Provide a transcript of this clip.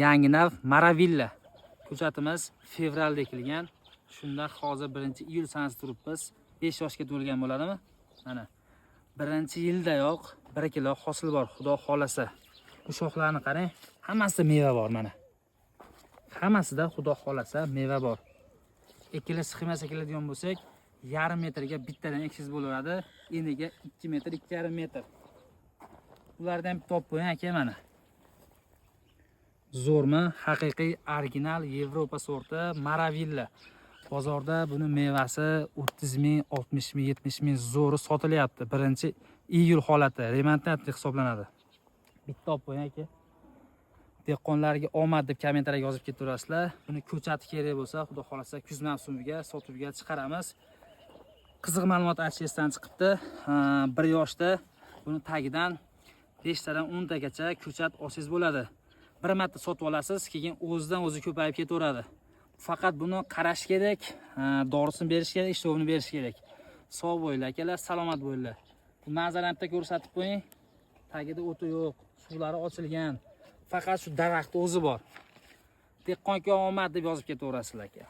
Yangi nav Maravilla. Ko'chatimiz fevralda ekilgan. Shunda hozir 1-iyul sanasi turibmiz. 5 yoshga to'lgan bo'ladimi? Mana 1-yildayoq 1 kilo hosil bor, xudo xolasa. Bu shoxlarni qarang, hammasida meva bor mana. Hammasida xudo xolasa meva bor. Ekilish sxemasi ekiladigan bo'lsak, yarim metrga bittadan eksiz bo'laveradi. Eniga 2 metr, 2,5 metr. Ulardan ham top qo'ying aka mana. Zo'rmi? Haqiqiy original Yevropa sorti Maravilla. Bozorda buni mevasi 30 ming, 60 ming, 70 ming zo'ri sotilyapti. 1-iyul holati remontli hisoblanadi. Bitta olib qo'ying aka. Dehqonlarga omad deb kommentariyaga yozib ketaverasizlar. Buni ko'chati kerak bo'lsa, xudo xolasa kuz mavsumiga sotuvga chiqaramiz. Qiziq ma'lumot aytishdan chiqibdi. 1 yoshda buni tagidan 5 tadan 10 tagacha ko'chat olsangiz bo'ladi. Bir marta sotib olasiz, keyin o'zidan o'zi ko'payib ketaveradi. Faqat buni qarash kerak, dorisini berish kerak, ishlovini berish kerak. Sog' bo'linglar akalar, salomat bo'linglar. Bu manzarani bitta ko'rsatib qo'ying. Tagida o'ti yo'q, suvlari ochilgan. Faqat shu daraxtning o'zi bor. Dehqonga omad deb yozib ketaverasizlar aka.